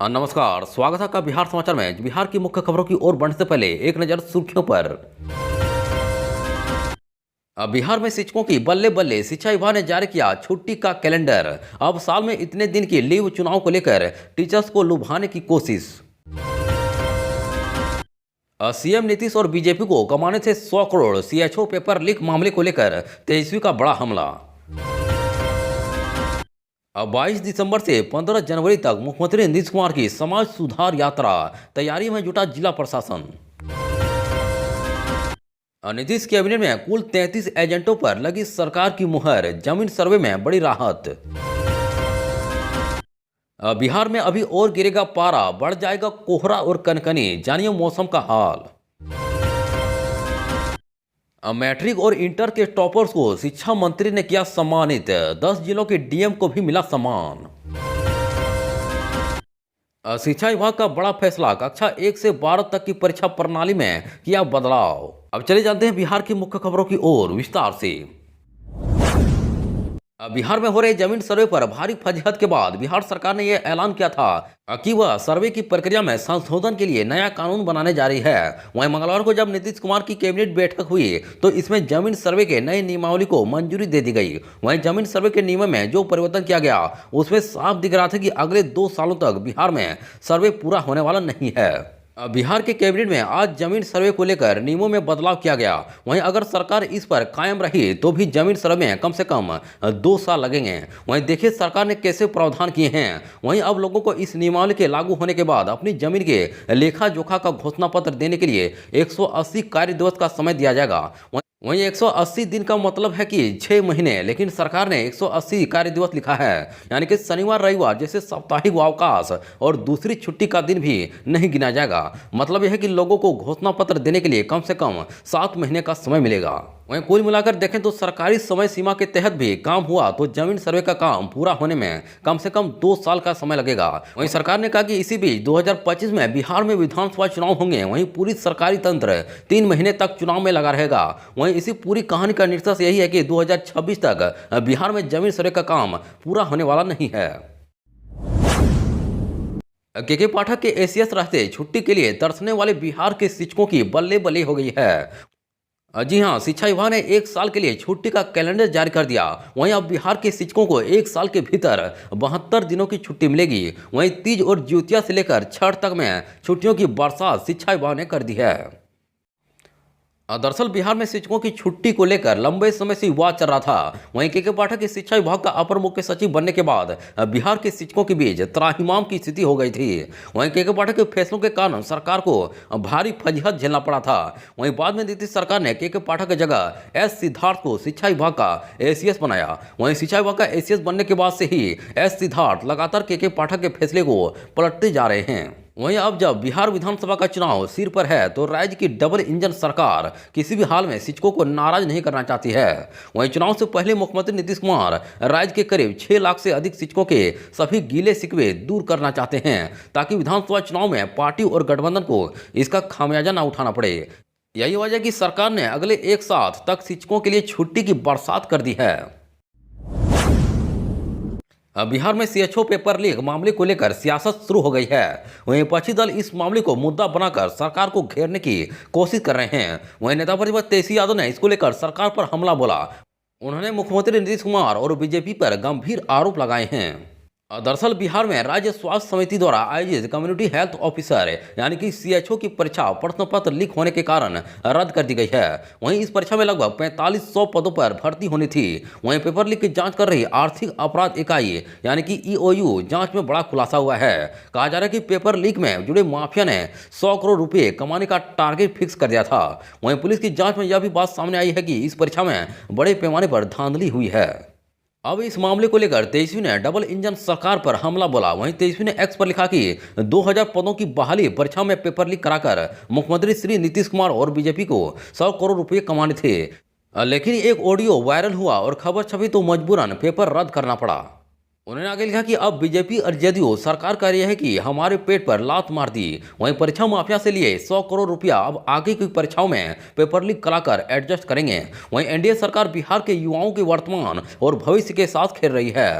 नमस्कार, स्वागत है आपका बिहार समाचार में। बिहार की मुख्य खबरों की ओर बढ़ने से पहले एक नजर सुर्खियों पर। अब बिहार में शिक्षकों की बल्ले बल्ले, शिक्षा विभाग ने जारी किया छुट्टी का कैलेंडर। अब साल में इतने दिन की लीव चुनाव को लेकर टीचर्स को लुभाने की कोशिश। सीएम नीतीश और बीजेपी को कमाने थे 100 करोड़, सीएचओ पेपर लीक मामले को लेकर तेजस्वी का बड़ा हमला। अब 22 दिसंबर से 15 जनवरी तक मुख्यमंत्री नीतीश कुमार की समाज सुधार यात्रा, तैयारी में जुटा जिला प्रशासन। नीतीश कैबिनेट में कुल 33 एजेंटों पर लगी सरकार की मुहर, जमीन सर्वे में बड़ी राहत। बिहार में अभी और गिरेगा पारा, बढ़ जाएगा कोहरा और कनकनी, जानिए मौसम का हाल। मैट्रिक और इंटर के टॉपर्स को शिक्षा मंत्री ने किया सम्मानित, 10 जिलों के डीएम को भी मिला सम्मान। शिक्षा विभाग का बड़ा फैसला, कक्षा 1 से 12 तक की परीक्षा प्रणाली में किया बदलाव। अब चले जानते हैं बिहार की मुख्य खबरों की ओर विस्तार से। बिहार में हो रहे जमीन सर्वे पर भारी फजीहत के बाद बिहार सरकार ने यह ऐलान किया था कि वह सर्वे की प्रक्रिया में संशोधन के लिए नया कानून बनाने जा रही है। वहीं मंगलवार को जब नीतीश कुमार की कैबिनेट बैठक हुई तो इसमें जमीन सर्वे के नए नियमावली को मंजूरी दे दी गई। वहीं जमीन सर्वे के नियमों में जो परिवर्तन किया गया उसमें साफ दिख रहा था कि अगले 2 सालों तक बिहार में सर्वे पूरा होने वाला नहीं है। बिहार के कैबिनेट में आज जमीन सर्वे को लेकर नियमों में बदलाव किया गया। वहीं अगर सरकार इस पर कायम रही तो भी जमीन सर्वे में कम से कम 2 साल लगेंगे। वहीं देखिए सरकार ने कैसे प्रावधान किए हैं। वहीं अब लोगों को इस नियमावली के लागू होने के बाद अपनी जमीन के लेखा जोखा का घोषणा पत्र देने के लिए 180 कार्य दिवस का समय दिया जाएगा। वहीं 180 दिन का मतलब है कि 6 महीने, लेकिन सरकार ने 180 कार्य दिवस लिखा है, यानी कि शनिवार रविवार जैसे साप्ताहिक अवकाश और दूसरी छुट्टी का दिन भी नहीं गिना जाएगा। मतलब यह है कि लोगों को घोषणा पत्र देने के लिए कम से कम 7 महीने का समय मिलेगा। वहीं कुल मिलाकर देखें तो सरकारी समय सीमा के तहत भी काम हुआ तो जमीन सर्वे का काम पूरा होने में कम से कम 2 साल का समय लगेगा। वहीं सरकार ने कहा कि इसी बीच 2025 में बिहार में विधानसभा चुनाव होंगे। वहीं पूरी सरकारी तंत्र 3 महीने तक चुनाव में लगा रहेगा। वहीं इसी पूरी कहानी का निष्कर्ष यही है कि 2026 तक बिहार में जमीन सर्वे का काम पूरा होने वाला नहीं है। के पाठक के एसीएस रहते छुट्टी के लिए तरसने वाले बिहार के शिक्षकों की बल्ले बल्ले हो गई है। जी हां, शिक्षा विभाग ने 1 साल के लिए छुट्टी का कैलेंडर जारी कर दिया। वहीं अब बिहार के शिक्षकों को 1 साल के भीतर 72 दिनों की छुट्टी मिलेगी। वहीं तीज और ज्योतिया से लेकर छठ तक में छुट्टियों की बरसात शिक्षा विभाग ने कर दी है। दरअसल बिहार में शिक्षकों की छुट्टी को लेकर लंबे समय से विवाद चल रहा था। वहीं के पाठक के शिक्षा विभाग का अपर मुख्य सचिव बनने के बाद बिहार के शिक्षकों के बीच त्राहिमाम की स्थिति हो गई थी। वहीं के पाठक के फैसलों के कारण सरकार को भारी फजीहत झेलना पड़ा था। वहीं बाद में नीतीश सरकार ने के पाठक की जगह एस सिद्धार्थ को शिक्षा विभाग का एसीएस बनाया। वहीं शिक्षा विभाग का एसीएस बनने के बाद से ही एस सिद्धार्थ लगातार के पाठक के फैसले को पलटते जा रहे हैं। वहीं अब जब बिहार विधानसभा का चुनाव सिर पर है तो राज्य की डबल इंजन सरकार किसी भी हाल में शिक्षकों को नाराज नहीं करना चाहती है। वहीं चुनाव से पहले मुख्यमंत्री नीतीश कुमार राज्य के करीब 6 लाख से अधिक शिक्षकों के सभी गीले शिकवे दूर करना चाहते हैं ताकि विधानसभा चुनाव में पार्टी और गठबंधन को इसका खामियाजा न उठाना पड़े। यही वजह कि सरकार ने अगले 1 साल तक शिक्षकों के लिए छुट्टी की बरसात कर दी है। बिहार में सीएचओ पेपर लीक मामले को लेकर सियासत शुरू हो गई है। वहीं विपक्षी दल इस मामले को मुद्दा बनाकर सरकार को घेरने की कोशिश कर रहे हैं। वहीं नेता प्रतिपक्ष तेजस्वी यादव ने इसको लेकर सरकार पर हमला बोला। उन्होंने मुख्यमंत्री नीतीश कुमार और बीजेपी पर गंभीर आरोप लगाए हैं। दरअसल बिहार में राज्य स्वास्थ्य समिति द्वारा आयोजित कम्युनिटी हेल्थ ऑफिसर यानी कि सीएचओ की परीक्षा प्रश्न पत्र लीक होने के कारण रद्द कर दी गई है। वहीं इस परीक्षा में लगभग 4500 पदों पर भर्ती होनी थी। वहीं पेपर लीक की जांच कर रही आर्थिक अपराध इकाई यानी कि ईओयू जांच में बड़ा खुलासा हुआ है। कहा जा रहा है कि पेपर लीक में जुड़े माफिया ने 100 करोड़ रुपये कमाने का टारगेट फिक्स कर दिया था। वहीं पुलिस की जाँच में यह भी बात सामने आई है कि इस परीक्षा में बड़े पैमाने पर धांधली हुई है। अब इस मामले को लेकर तेजस्वी ने डबल इंजन सरकार पर हमला बोला। वहीं तेजस्वी ने एक्स पर लिखा कि 2000 पदों की बहाली परीक्षा में पेपर लीक कराकर मुख्यमंत्री श्री नीतीश कुमार और बीजेपी को 100 करोड़ रुपए कमाने थे। लेकिन एक ऑडियो वायरल हुआ और खबर छपी तो मजबूरन पेपर रद्द करना पड़ा। उन्होंने आगे लिखा कि अब बीजेपी और जदयू सरकार कह रही है कि हमारे पेट पर लात मार दी। वहीं परीक्षा माफिया से लिए 100 करोड़ रुपया अब आगे की परीक्षाओं में पेपर लीक कराकर एडजस्ट करेंगे। वहीं एनडीए सरकार बिहार के युवाओं के वर्तमान और भविष्य के साथ खेल रही है।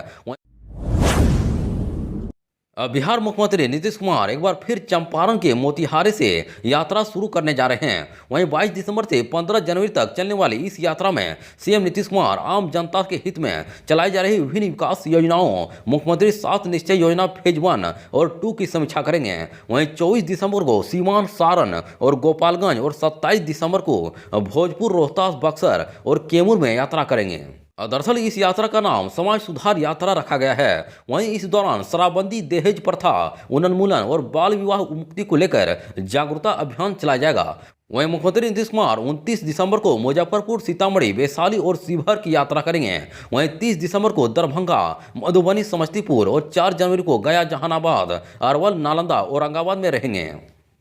बिहार मुख्यमंत्री नीतीश कुमार एक बार फिर चंपारण के मोतिहारी से यात्रा शुरू करने जा रहे हैं। वहीं 22 दिसंबर से 15 जनवरी तक चलने वाली इस यात्रा में सीएम नीतीश कुमार आम जनता के हित में चलाई जा रही विभिन्न विकास योजनाओं, मुख्यमंत्री 7 निश्चय योजना फेज 1 और 2 की समीक्षा करेंगे। वहीं 24 दिसंबर को सीवान, सारण और गोपालगंज और 27 दिसंबर को भोजपुर, रोहतास, बक्सर और कैमूर में यात्रा करेंगे। दरअसल इस यात्रा का नाम समाज सुधार यात्रा रखा गया है। वहीं इस दौरान शराबबंदी, दहेज प्रथा उन्मूलन और बाल विवाह मुक्ति को लेकर जागरूकता अभियान चलाया जाएगा। वहीं मुख्यमंत्री नीतीश कुमार 29 दिसंबर को मुजफ्फरपुर, सीतामढ़ी, वैशाली और शिवहर की यात्रा करेंगे। वहीं 30 दिसंबर को दरभंगा, मधुबनी, समस्तीपुर और 4 जनवरी को गया, जहानाबाद, अरवल, नालंदा, औरंगाबाद में रहेंगे।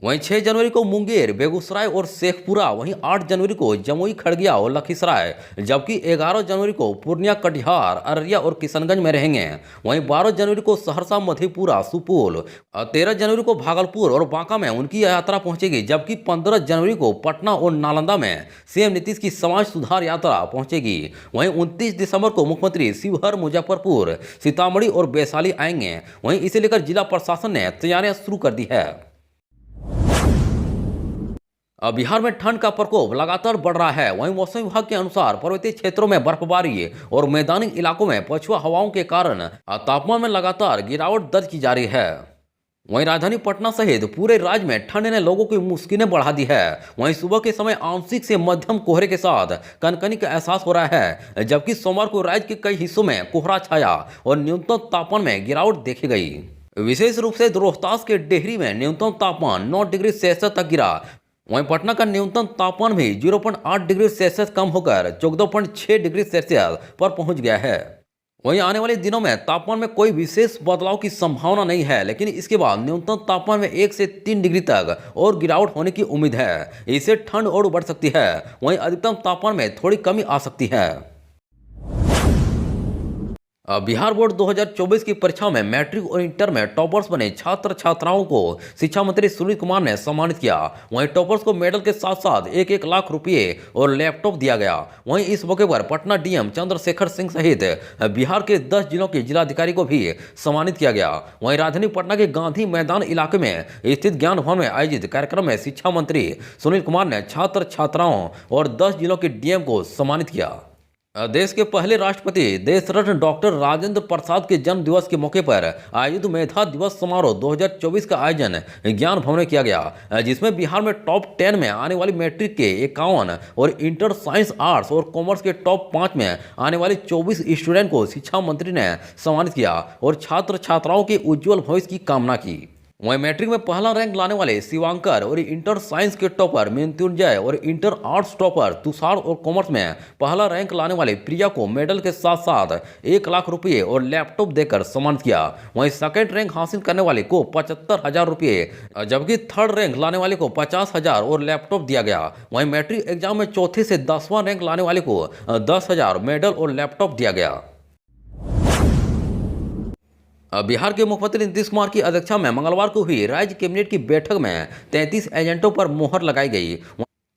वहीं 6 जनवरी को मुंगेर, बेगूसराय और शेखपुरा, वहीं 8 जनवरी को जमुई, खगड़िया और लखीसराय, जबकि 11 जनवरी को पूर्णिया, कटिहार, अररिया और किशनगंज में रहेंगे। वहीं 12 जनवरी को सहरसा, मधेपुरा, सुपौल, 13 जनवरी को भागलपुर और बांका में उनकी यात्रा पहुंचेगी, जबकि 15 जनवरी को पटना और नालंदा में सीएम नीतीश की समाज सुधार यात्रा पहुंचेगी। वहीं 29 दिसंबर को मुख्यमंत्री शिवहर, मुजफ्फरपुर, सीतामढ़ी और वैशाली आएंगे। वहीं इसे लेकर जिला प्रशासन ने तैयारियां शुरू कर दी है। अब बिहार में ठंड का प्रकोप लगातार बढ़ रहा है। वहीं मौसम विभाग के अनुसार पर्वतीय क्षेत्रों में बर्फबारी और मैदानी इलाकों में पछुआ हवाओं के कारण तापमान में लगातार गिरावट दर्ज की जा रही है। वहीं राजधानी पटना सहित पूरे राज्य में ठंड ने लोगों की मुश्किलें बढ़ा दी है। वहीं सुबह के समय आंशिक से मध्यम कोहरे के साथ कनकनी का एहसास हो रहा है, जबकि सोमवार को राज्य के कई हिस्सों में कोहरा छाया और न्यूनतम तापमान में गिरावट देखी गई। विशेष रूप से रोहतास के डेहरी में न्यूनतम तापमान 9 डिग्री सेल्सियस तक गिरा। वहीं पटना का न्यूनतम तापमान भी 0.8 डिग्री सेल्सियस कम होकर 14.6 डिग्री सेल्सियस पर पहुंच गया है। वहीं आने वाले दिनों में तापमान में कोई विशेष बदलाव की संभावना नहीं है, लेकिन इसके बाद न्यूनतम तापमान में 1 से 3 डिग्री तक और गिरावट होने की उम्मीद है। इससे ठंड और बढ़ सकती है। वहीं अधिकतम तापमान में थोड़ी कमी आ सकती है। बिहार बोर्ड 2024 की परीक्षा में मैट्रिक और इंटर में टॉपर्स बने छात्र छात्राओं को शिक्षा मंत्री सुनील कुमार ने सम्मानित किया। वहीं टॉपर्स को मेडल के साथ साथ 1-1 लाख रुपये और लैपटॉप दिया गया। वहीं इस मौके पर पटना डीएम चंद्रशेखर सिंह सहित बिहार के 10 जिलों के जिलाधिकारी को भी सम्मानित किया गया। वहीं राजधानी पटना के गांधी मैदान इलाके में स्थित ज्ञान भवन में आयोजित कार्यक्रम में शिक्षा मंत्री सुनील कुमार ने छात्र छात्राओं और 10 जिलों के डीएम को सम्मानित किया। देश के पहले राष्ट्रपति देश रत्न डॉक्टर राजेंद्र प्रसाद के जन्म दिवस के मौके पर आयोजित मेधा दिवस समारोह 2024 का आयोजन ज्ञान भवन में किया गया, जिसमें बिहार में टॉप 10 में आने वाली मैट्रिक के 51 और इंटर साइंस, आर्ट्स और कॉमर्स के टॉप 5 में आने वाले 24 स्टूडेंट को शिक्षा मंत्री ने सम्मानित किया और छात्र छात्राओं के उज्जवल भविष्य की कामना की। वहीं मैट्रिक में पहला रैंक लाने वाले शिवांकर और इंटर साइंस के टॉपर मृत्युंजय और इंटर आर्ट्स टॉपर तुषार और कॉमर्स में पहला रैंक लाने वाले प्रिया को मेडल के साथ साथ 1 लाख रुपये और लैपटॉप देकर सम्मानित किया। वहीं सेकंड रैंक हासिल करने वाले को 75,000 रुपये, जबकि थर्ड रैंक लाने वाले को 50,000 और लैपटॉप दिया गया। वहीं मैट्रिक एग्जाम में चौथे से 10वां रैंक लाने वाले को 10,000 मेडल और लैपटॉप दिया गया। बिहार के मुख्यमंत्री नीतीश कुमार की अध्यक्षता में मंगलवार को हुई राज्य कैबिनेट की बैठक में 33 एजेंटों पर मोहर लगाई गई।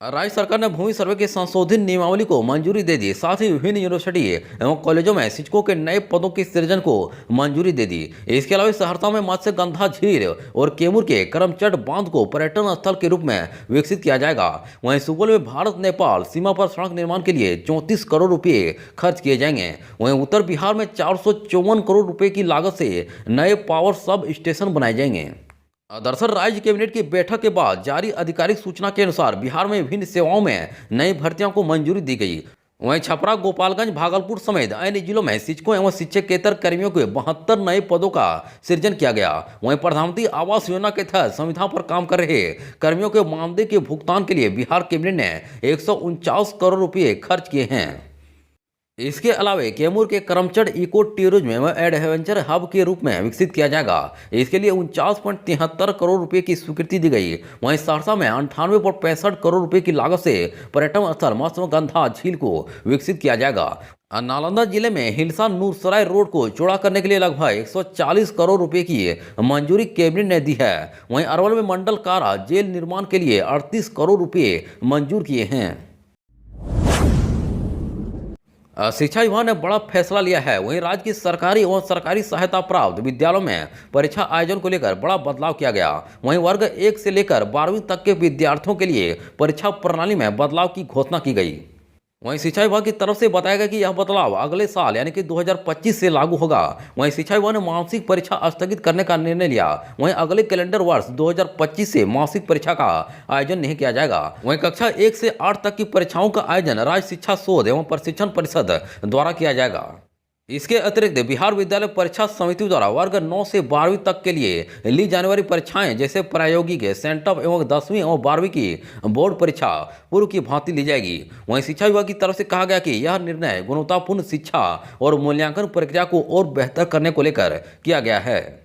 राज्य सरकार ने भूमि सर्वे के संशोधित नियमावली को मंजूरी दे दी। साथ ही विभिन्न यूनिवर्सिटी एवं कॉलेजों में शिक्षकों के नए पदों के सृजन को मंजूरी दे दी। इसके अलावा सहरसा में मत्स्यगंधा झील और कैमूर के करमचट बांध को पर्यटन स्थल के रूप में विकसित किया जाएगा। वहीं सुपौल में भारत नेपाल सीमा पर सड़क निर्माण के लिए 34 करोड़ रुपये खर्च किए जाएंगे। वहीं उत्तर बिहार में 454 करोड़ रुपये की लागत से नए पावर सब स्टेशन बनाए जाएंगे। दरअसल राज्य कैबिनेट की बैठक के बाद जारी आधिकारिक सूचना के अनुसार बिहार में विभिन्न सेवाओं में नई भर्तियों को मंजूरी दी गई। वहीं छपरा, गोपालगंज, भागलपुर समेत अन्य जिलों में शिक्षकों एवं शिक्षकेतर कर्मियों के 72 नए पदों का सृजन किया गया। वहीं प्रधानमंत्री आवास योजना के तहत संविधा पर काम कर रहे कर्मियों के मानदेय के भुगतान के लिए बिहार कैबिनेट ने 149 करोड़ रुपये खर्च किए हैं। इसके अलावा कैमूर के करमचट इको टूरिज्म एवं एडवेंचर हब के रूप में विकसित किया जाएगा। इसके लिए 49.73 करोड़ रुपए की स्वीकृति दी गई। वहीं सहरसा में 98.65 करोड़ रुपए की लागत से पर्यटन स्थल मत्स्यगंधा झील को विकसित किया जाएगा। नालंदा जिले में हिलसा नूरसराय रोड को चौड़ा करने के लिए लगभग 140 करोड़ रुपए की मंजूरी कैबिनेट ने दी है। वहीं अरवल में मंडल कारा जेल निर्माण के लिए 38 करोड़ रुपए मंजूर किए हैं। शिक्षा विभाग ने बड़ा फैसला लिया है। वहीं राज्य की सरकारी एवं सरकारी सहायता प्राप्त विद्यालयों में परीक्षा आयोजन को लेकर बड़ा बदलाव किया गया। वहीं वर्ग 1 से लेकर 12वीं तक के विद्यार्थियों के लिए परीक्षा प्रणाली में बदलाव की घोषणा की गई। वहीं शिक्षा विभाग की तरफ से बताया गया कि यह बदलाव अगले साल यानी कि 2025 से लागू होगा। वहीं शिक्षा विभाग ने मासिक परीक्षा स्थगित करने का निर्णय लिया। वहीं अगले कैलेंडर वर्ष 2025 से मासिक परीक्षा का आयोजन नहीं किया जाएगा। वहीं कक्षा 1 से 8 तक की परीक्षाओं का आयोजन राज्य शिक्षा शोध एवं प्रशिक्षण परिषद द्वारा किया जाएगा। इसके अतिरिक्त बिहार विद्यालय परीक्षा समिति द्वारा वर्ग 9 से 12वीं तक के लिए ली जाने वाली परीक्षाएं जैसे प्रायोगिक, सेंटअप एवं 10वीं एवं 12वीं की बोर्ड परीक्षा पूर्व की भांति ली जाएगी। वहीं शिक्षा विभाग की तरफ से कहा गया कि यह निर्णय गुणवत्तापूर्ण शिक्षा और मूल्यांकन प्रक्रिया को और बेहतर करने को लेकर किया गया है।